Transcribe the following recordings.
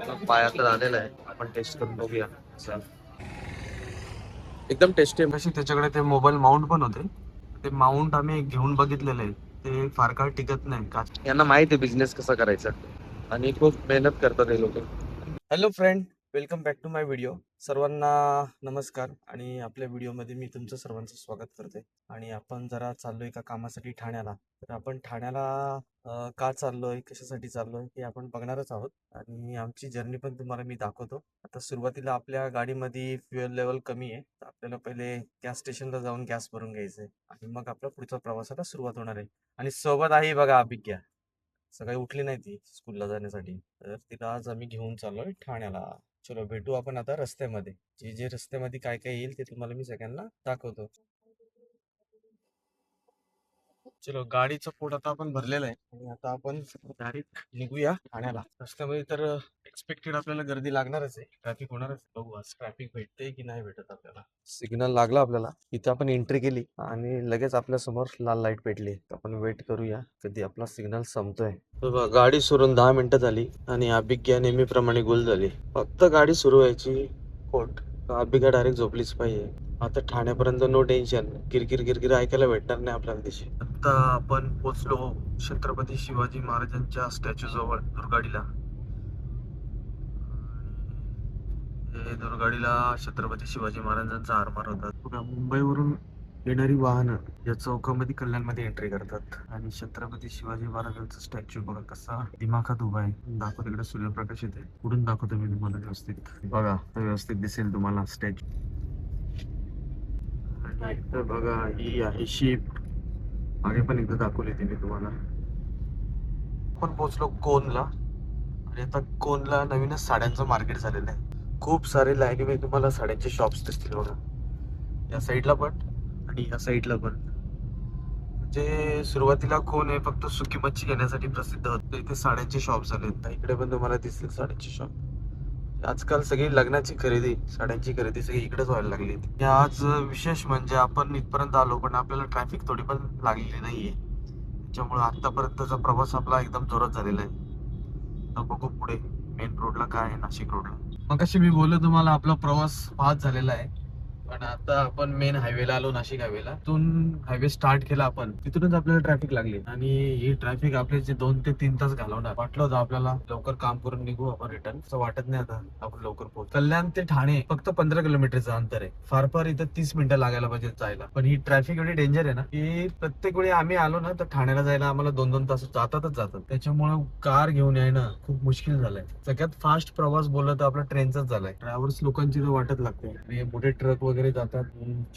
पायात आलेला आहे, आपण टेस्ट करून बघूया. चल. एकदम टेस्टी. कशी त्याच्याकडे ते मोबाईल माउंट पण होते. ते माउंट आम्ही घेऊन बघितलेलं आहे, ते फार काळ टिकत नाही का. यांना माहिती आहे बिझनेस कसा करायचा आणि खूप मेहनत करतात हे लोक. Hello friend, welcome back to my video. सर्वांना नमस्कार. आणि आपल्या व्हिडिओमध्ये मी तुमचं सर्वांचं स्वागत करते. आणि आपण जरा चाललोय एका कामासाठी ठाण्याला. तर आपण ठाण्याला का चाललोय, कशासाठी चाललोय हे आपण बघणारच आहोत. आणि आमची जर्नी पण तुम्हाला मी दाखवतो. आता सुरुवातीला आपल्या गाडीमध्ये फ्युएल लेवल कमी आहे, तर आपल्याला पहिले गॅस स्टेशनला जाऊन गॅस भरून घ्यायचंय आणि मग आपल्या पुढच्या प्रवासाला सुरुवात होणार आहे. आणि सोबत आहे बघा अभिज्ञा. सकाळी उठली नाही ती स्कूलला जाण्यासाठी, तर तिला आज आम्ही घेऊन चाललोय ठाण्याला. चलो भेटू आपण आता रस्त्यामध्ये. जे जे रस्त्यामध्ये काय काय येईल ते तुम्हाला मी सगळ्यांना दाखवतो. चलो, गाडीचं पोट आता आपण भरलेलं आहे आणि आता आपण डायरेक्ट निघूया ठाण्याला. रस्त्यामध्ये तर एक्सपेक्टेड आपल्याला गर्दी लागणारच आहे, ट्रॅफिक होणारच. बघू आज ट्रॅफिक भेटते की नाही भेटत आपल्याला. सिग्नल लागला आपल्याला, इथे आपण एंट्री केली आणि लगेच आपल्या समोर लाल लाईट पेटली. आपण वेट करूया कधी आपला सिग्नल संपतोय. गाडी सुरून 10 मिनिटं झाली आणि अभिज्ञा नेहमीप्रमाणे गुल झाली. फक्त गाडी सुरू व्हायची पोट, अभिज्ञा डायरेक्ट झोपलीच पाहिजे. आता ठाण्यापर्यंत नो टेन्शन, किरकिर किरकिर ऐकायला भेटणार नाही आपल्याला दिशी. आता आपण पोचलो छत्रपती शिवाजी महाराजांच्या स्टॅच्यू जवळ दुर्गाडीला. हे दुर्गाडीला छत्रपती शिवाजी महाराजांचा आरमार होता. बघा, मुंबईवरून येणारी वाहनं या चौकामध्ये कल्याणमध्ये एंट्री करतात आणि छत्रपती शिवाजी महाराजांचा स्टॅच्यू बघा कसा दिमाखात उभा आहे. दाखवतो, तिकडे सूर्यप्रकाश येते, पुढून दाखवतो मी तुम्हाला व्यवस्थित. बघा, तर व्यवस्थित दिसेल तुम्हाला स्टॅच्यू. आणि इथं बघा ही आहे शीप, मागे पण एकदा दाखवली होती मी तुम्हाला. आपण पोहोचलो कोनला आणि आता कोनला नवीनच साड्यांचं मार्केट झालेलं आहे. खूप सारे लाईनीमध्ये तुम्हाला साड्यांचे शॉप्स दिसतील बघा, या साईडला पण आणि या साईडला पण. म्हणजे सुरुवातीला कोण आहे फक्त सुकी मच्छी घेण्यासाठी प्रसिद्ध होतं, इथे साड्यांचे शॉप झालेत. इकडे पण तुम्हाला दिसतील साड्यांचे शॉप. आजकाल सगळी लग्नाची खरेदी, साड्यांची खरेदी सगळी इकडेच व्हायला लागली. आज विशेष म्हणजे आपण इथपर्यंत आलो पण आपल्याला ट्रॅफिक थोडी पण लागलेली नाहीये, त्याच्यामुळे आतापर्यंतचा प्रवास आपला एकदम जोरात झालेला आहे. आता बघू पुढे मेन रोडला काय आहे, नाशिक रोडला. मग कशी मी बोललो तुम्हाला, आपला प्रवास फास्ट झालेला आहे. पण आता आपण मेन हायवेला आलो, नाशिक हायवेला. तिथून हायवे स्टार्ट केला आपण, तिथूनच आपल्याला ट्रॅफिक लागली आणि ही ट्रॅफिक आपले जे 2 ते 3 तास घालवणार. वाटलं होतं आपल्याला लवकर काम करून निघू आपण रिटर्न, असं वाटत नाही आता आपण लवकर पोहोचू. कल्याण ते ठाणे फक्त 15 किलोमीटरचं अंतर आहे. फार फार इथं 30 मिनिटं लागायला पाहिजे जायला. पण ही ट्रॅफिक एवढी डेंजर आहे ना की प्रत्येक वेळी आम्ही आलो ना तर ठाण्याला जायला आम्हाला 2-2 तास जातात. त्याच्यामुळे कार घेऊन येणं खूप मुश्किल झालंय. सगळ्यात फास्ट प्रवास बोलला तर आपला ट्रेनचाच झालाय. ट्रॅव्हल्स लोकांची तर वाटत लागते आणि मोठे ट्रक वगैरे जातात,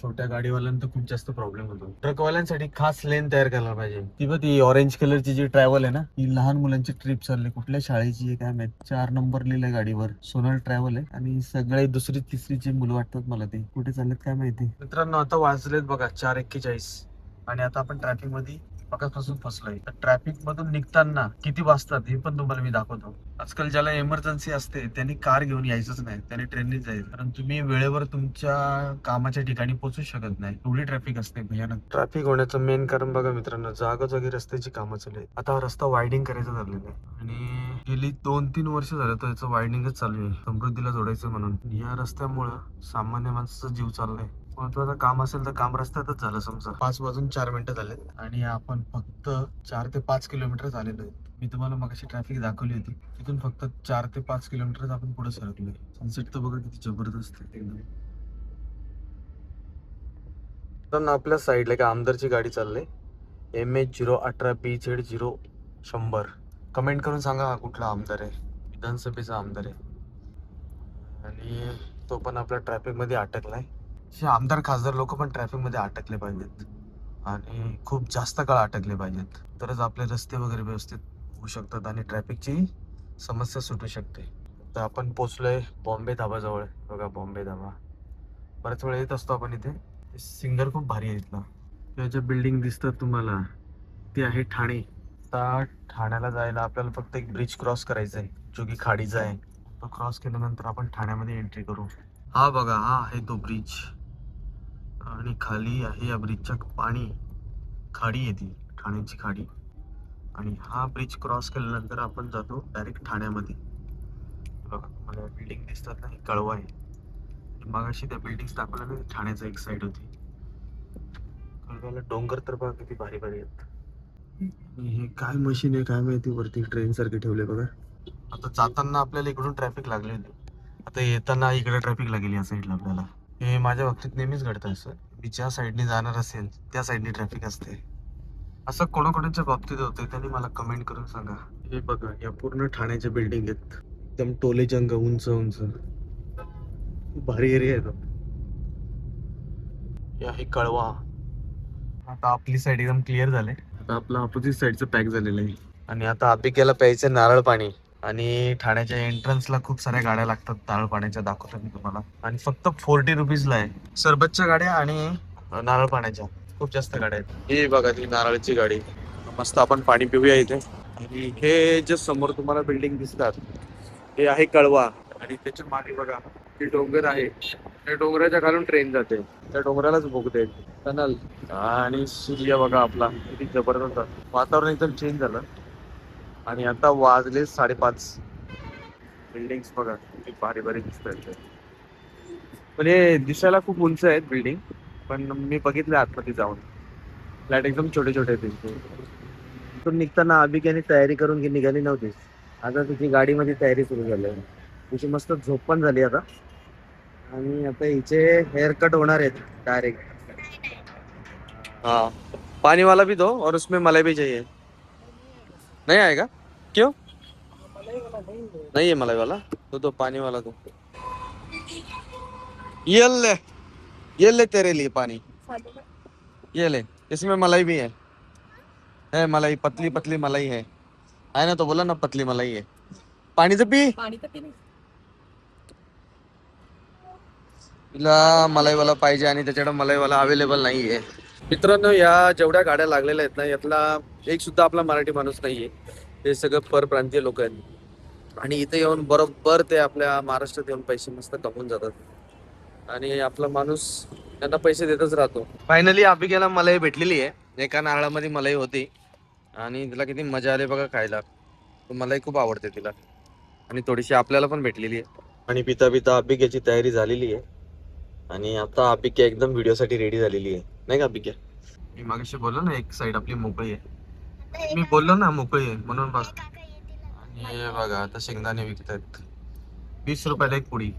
छोट्या गाडीवाल्यांना खूप जास्त प्रॉब्लेम होतो. ट्रकवाल्यांसाठी खास लेन तयार करायला पाहिजे. ती ऑरेंज कलरची जी ट्रॅव्हल आहे ना, ही लहान मुलांची ट्रिप चालली, कुठल्या शाळेची आहे काय माहित. 4 नंबर लिहिलंय गाडीवर, सोनल ट्रॅव्हल आहे आणि सगळे दुसरी तिसरीची मुलं वाटतात मला. ते कुठे चाललेत काय माहिती. मित्रांनो, आता वाजलेत बघा 4:41 आणि आता आपण ट्रॅफिक मध्ये मगापासून फसलोय. ट्रॅफिक मधून निघताना किती वाजतात हे पण तुम्हाला मी दाखवतो. आजकाल ज्याला इमर्जन्सी असते त्यांनी कार घेऊन यायचंच नाही, त्यांनी ट्रेननीच जायचं. कारण तुम्ही वेळेवर तुमच्या कामाच्या ठिकाणी पोहोचू शकत नाही, एवढी ट्रॅफिक असते भयानक. ट्रॅफिक होण्याचं मेन कारण बघा मित्रांनो, जागोजागी रस्त्याची कामं चालू आहेत. आता हा रस्ता वायडिंग करायचा झालेला आहे आणि गेली 2-3 वर्ष झालं तर याचं वायडिंगच चालू आहे, समृद्धीला जोडायचं म्हणून. या रस्त्यामुळं सामान्य माणसाचा जीव चाललाय. महत्वाचं काम असेल तर काम रस्त्यातच झालं. समजा 5:04 झाले आणि आपण फक्त 4 ते 5 किलोमीटर झालेलो आहे. मी तुम्हाला मगाशी ट्रॅफिक दाखवली होती, तिथून फक्त 4 ते 5 किलोमीटर आपण पुढे सरकलोय. सनसेट तर बघा किती जबरदस्त आहे एकदम. तर आपल्या साईडला का आमदारची गाडी चालली, MH018BZ0 100. कमेंट करून सांगा हा कुठला आमदार आहे. विधानसभेचा आमदार आहे आणि तो पण आपल्या ट्रॅफिक मध्ये अटकलाय. हे आमदार खासदार लोक पण ट्रॅफिक मध्ये अटकले पाहिजेत आणि खूप जास्त काळ अटकले पाहिजेत, तरच आपले रस्ते वगैरे व्यवस्थित होऊ शकतात आणि ट्रॅफिकची समस्या सुटू शकते. तर आपण पोचलोय बॉम्बे धाबाजवळ. बघा बॉम्बे धाबा, बऱ्याच वेळा येत असतो आपण इथे. सिंगर खूप भारी आहे इथला. या ज्या बिल्डिंग दिसतात तुम्हाला ते आहे ठाणे. आता ठाण्याला जायला आपल्याला फक्त एक ब्रिज क्रॉस करायचा आहे, जो की खाडीचा आहे. तो क्रॉस केल्यानंतर आपण ठाण्यामध्ये एंट्री करू. हा बघा, हा आहे तो ब्रिज आणि खाली आहे या ब्रिजच्या पाणी, खाडी आहे ती, ठाण्याची खाडी. आणि हा ब्रिज क्रॉस केल्यानंतर आपण जातो डायरेक्ट ठाण्यामध्ये. बघा तुम्हाला बिल्डिंग दिसतात ना, ही कळवा आहे. मगाशी त्या बिल्डिंग दाखवल्या ना, ठाण्याचा एक साइड होती. कळव्याला डोंगर तर बघा किती भारी भारी आहेत. आणि हे काय मशीन आहे काय माहिती, वरती ट्रेन सारखे ठेवले बघा. आता जाताना आपल्याला इकडून ट्रॅफिक लागली होती, आता येताना इकडे ट्रॅफिक लागेल या साईडला आपल्याला. हे माझ्या बाबतीत नेहमीच घडतं असं, मी ज्या साईडने जाणार असेल त्या साईडने ट्रॅफिक असते. असं कोणाकोणाच्या बाबतीत होते त्यांनी मला कमेंट करून सांगा. हे बघा या पूर्ण ठाण्याच्या बिल्डिंग आहेत, एकदम टोले जंग, उंच उंच, खूप भारी एरिया आहे तो. हे आहे कळवा. आता आपली साईड एकदम क्लिअर झाले, आता आपलं ऑपोजिट साईडचं पॅक झालेलं आहे. आणि आता अबिकेला प्यायचं नारळ पाणी. आणि ठाण्याच्या एंट्रन्सला खूप साऱ्या गाड्या लागतात नारळ पाण्याच्या, दाखवतो मी तुम्हाला. आणि फक्त 40 रुपीजला आहे सरबतच्या गाड्या आणि नारळ पाण्याच्या खूप जास्त गाड्या आहेत. ही बघा ती नारळची गाडी, मस्त आपण पाणी पिऊया इथे. आणि हे जे समोर तुम्हाला बिल्डिंग दिसतात हे आहे कळवा. आणि त्याच्या मागे बघा ते डोंगर आहे, त्या डोंगराच्या खालून ट्रेन जाते, त्या डोंगरालाच भोगते टनल. आणि सूर्य बघा आपला किती जबरदस्त, वातावरण एकदम चेंज झालं. आणि आता वाजले 5:30. बिल्डिंग बघा किती भारी भारी दिसत आहेत. पण हे दिसायला खूप उंच आहेत बिल्डिंग, पण मी बघितले आतमध्ये जाऊन फ्लॅट एकदम छोटे छोटे आहेत त्यांचे. इथून निघताना अबिकाने तयारी करून निघाली नव्हती, आता तिची गाडीमध्ये तयारी सुरू झाली आहे. तिची मस्त झोप पण झाली आता. आणि आता हिचे हेअर कट होणार आहेत डायरेक्ट. हाँ, पानी वाला भी दो और उसमें मलाई भी चाहिए. नहीं आएगा? क्यों? नहीं है मलाई वाला, तो दो पानी वाला दो. ये ले, ये ले तेरे लिए पानी, ये ले, इसमें मलाई भी है मलाई, पतली पतली मलाई है ना, तो बोला ना पतली मलाई है. पाणी तर पी. तिला मलाईवाला पाहिजे आणि त्याच्याकडे मलाईवाला अवेलेबल नाहीये. मित्रांनो, या जेवढ्या गाड्या लागलेल्या आहेत ना, यातला एक सुद्धा आपला मराठी माणूस नाहीये. हे सगळं परप्रांतीय लोक आहेत. आणि इथे येऊन बरोबर ते आपल्या महाराष्ट्रात येऊन पैसे मस्त कमवून जातात. आणि आपला माणूस त्यांना पैसे देतच राहतो. फायनली अबिकेला मलाई भेटलेली आहे. एका नारळामध्ये मलाई होती आणि तिला किती मजा आली बघा खायला. मलाई खूप आवडते तिला. आणि थोडीशी आपल्याला पण भेटलेली आहे. आणि पिता पिता अबिकेची तयारी झालेली आहे. आणि आता अबिका एकदम व्हिडिओसाठी रेडी झालेली आहे, नाही का अबिका? मी मागाशी बोललो ना एक साइड आपली मोकळी आहे, मी बोललो ना मोकळी आहे म्हणून बघ. आणि हे बघा आता शेंगदाणे विकतात 20 रुपयाला एक पुडी.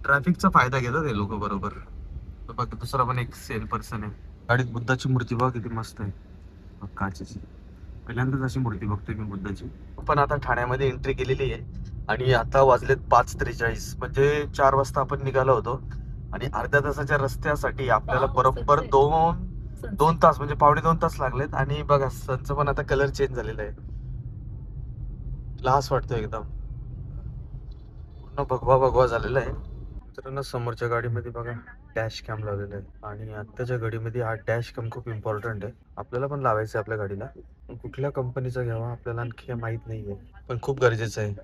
ट्रॅफिकचा फायदा घेतात ते लोक बरोबर. बघ दुसरा पण एक सेल पर्सन आहे. गाडीत बुद्धाची मूर्ती बघ किती मस्त आहे, बघ काचेची. पहिल्यांदाच अशी मूर्ती बघतोय मी बुद्धाची. पण आता ठाण्यामध्ये एंट्री केलेली आहे. आणि आता वाजलेत 5:43, म्हणजे 4 वाजता आपण निघालो होतो. आणि अर्ध्या तासाच्या रस्त्यासाठी आपल्याला बरोबर दोन तास, म्हणजे 2.5 तास लागलेत. आणि बघा सनचं पण आता कलर चेंज झालेला आहे, लास वाटतो एकदम, पूर्ण भगवा भगवा झालेला आहे. मित्रांनो, समोरच्या गाडीमध्ये बघा डॅश कॅम लावलेला आहे. आणि आत्ताच्या गाडीमध्ये हा डॅश कॅम खूप इम्पॉर्टंट आहे. आपल्याला पण लावायचं आहे आपल्या गाडीला. कुठल्या कंपनीचा घ्यावा आपल्याला आणखी माहित नाहीये, पण खूप गरजेचं आहे.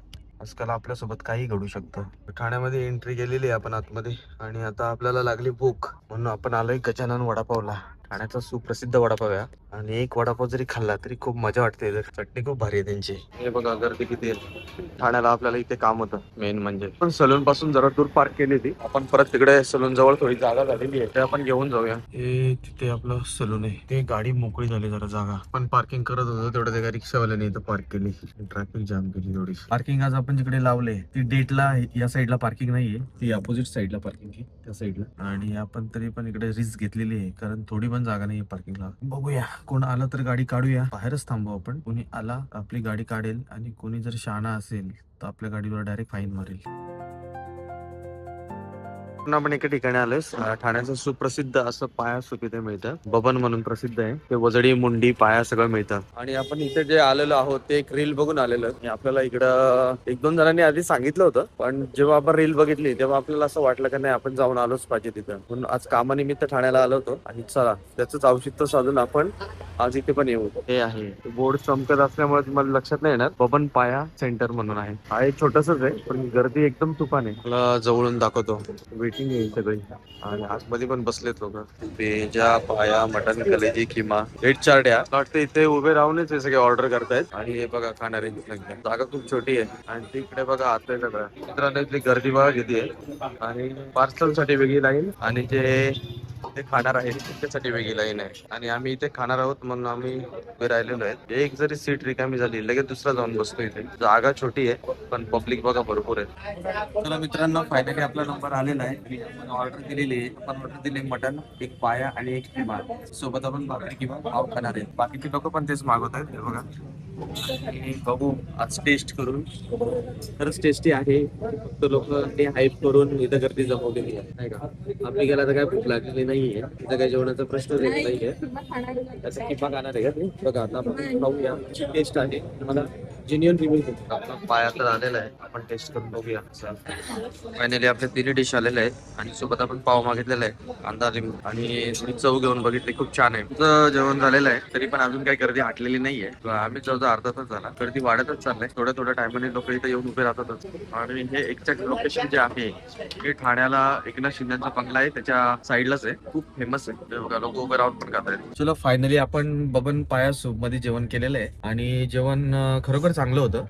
आजकाल आपल्यासोबत काही घडू शकतं. ठाण्यामध्ये एंट्री केलेली आहे आपण आतमध्ये. आणि आता आपल्याला लागली भूक, म्हणून आपण आलोय गजानन वडापावला. ठाण्याचा सुप्रसिद्ध वडापाव आहे. आणि एक वडापाव जरी खाल्ला तरी खूप मजा वाटते. चटणी खूप भारी आहे त्यांची. हे बघा गर्दी किती आहे. ठाण्याला आपल्याला इथे काम होतं मेन म्हणजे. पण सलून पासून जरा दूर पार्क केली होती आपण, परत तिकडे सलून जवळ थोडी जागा झालेली आहे, ते आपण घेऊन जाऊया. हे तिथे आपलं सलून आहे, ते गाडी मोकळी झाली जरा जागा. पण पार्किंग करत होतो तेवढं त्या रिक्षावाल्याने इथं पार्क केली, ट्रॅफिक जाम केली थोडी. पार्किंग आज आपण जिकडे लावले ती डेटला या साईडला पार्किंग नाहीये, ती अपोजिट साईडला पार्किंग आहे त्या साईडला. आणि आपण तरी पण इकडे रिस्क घेतलेली आहे, कारण थोडी पण जागा नाही पार्किंगला. बघूया कोण आलं तर गाडी काढूया, बाहेरच थांबू आपण. कोणी आला आपली गाडी काढेल, आणि कोणी जर शहाणा असेल तर आपल्या गाडीवर डायरेक्ट फाईन मारेल. आपण एका ठिकाणी आलोय, ठाण्याचं सुप्रसिद्ध असं पाया सूप इथे मिळतं. बबन म्हणून प्रसिद्ध आहे ते. वजडी, मुंडी, पाया सगळं मिळतं. आणि आपण इथे जे आलेलो आहोत ते एक रील बघून आलेलो. आपल्याला इकडं 1-2 जणांनी आधी सांगितलं होतं, पण जेव्हा आपण रील बघितली तेव्हा आपल्याला असं वाटलं की नाही आपण जाऊन आलोच पाहिजे तिथं. म्हणून आज कामानिमित्त ठाण्याला आलो होतो. आणि चला त्याच औचित्य साधून आपण आज इथे पण येऊ. हे आहे बोर्ड चमकत असल्यामुळे तुम्हाला लक्षात नाही येणार, बबन पाया सेंटर म्हणून आहे. हा एक छोटसच आहे, पण गर्दी एकदम तुफान आहे. मला जवळून दाखवतो व्हिडिओ वेटिंग आहे सगळी. आणि आतमध्ये पण बसलेत लोक. पेजा, पाया, मटन, कलेजी, किमा, 8 द्या. वाटतं इथे उभे राहूनच हे सगळे ऑर्डर करतायत. आणि हे बघा खाणारे जागा खूप छोटी आहे. आणि तिकडे बघा आत आहे सगळं. मित्रांनो इथली गर्दी बघा किती आहे. आणि पार्सल साठी वेगळी लाईन आणि जे ते खाणार आहेत त्याच्यासाठी वेगळी लाईन आहे. आणि आम्ही इथे खाणार आहोत म्हणून आम्ही उभे राहिलेलो आहे. एक जरी सीट रिकामी झाली लगेच दुसरा जाऊन बसतो. इथे जागा छोटी आहे पण पब्लिक बघा भरपूर आहे. चला मित्रांनो फायनली आपला नंबर आलेला आहे. आपण ऑर्डर दिलेली आहे. आपण ऑर्डर दिले मटन, एक पाया आणि एक किमा. सोबत आपण भाकरी किंवा पाव खाणार आहे. बाकीचे लोक पण तेच मागवत आहेत. हे बघा आणि बघू आज टेस्ट करून. खरंच टेस्टी आहे. फक्त लोक ते हाईप करून इथं गर्दी जमवलेली आहे नाही का. आम्ही गेला तर काय भूक लागलेली नाहीये. इथं काही जेवणाचा प्रश्नच येत नाहीये. त्याचा किंवा खाणार आहे का ते बघा. आता आपण खाऊया. टेस्ट आहे मला जेन्युइन रिव्ह्यू देतो. आपला पाया तर आलेला आहे. आपण टेस्ट करून बघूया. फायनली आपले 3 डिश आलेले आहेत आणि सोबत आपण पाव मागितलेला आहे. कांदा लिंबू आणि चव घेऊन बघितली खूप छान आहे. तुझं जेवण झालेलं आहे तरी पण अजून काही गर्दी हटलेली नाहीये. आम्ही जवळजवळ अर्धा तास झाला. गर्दी वाढतच चाललंय. थोड्या टायमाने लोक इथे येऊन उभे राहतातच. आणि हे एक्झॅक्ट लोकेशन जे आहे हे ठाण्याला एकनाथ शिंदेचा बंगला आहे त्याच्या साईडलाच आहे. खूप फेमस आहे. लोक उभे राहून पण खात आहेत. चलो फायनली आपण बबन पाया सूप मध्ये जेवण केलेलं आहे आणि जेवण खरोखर चांगलं होतं.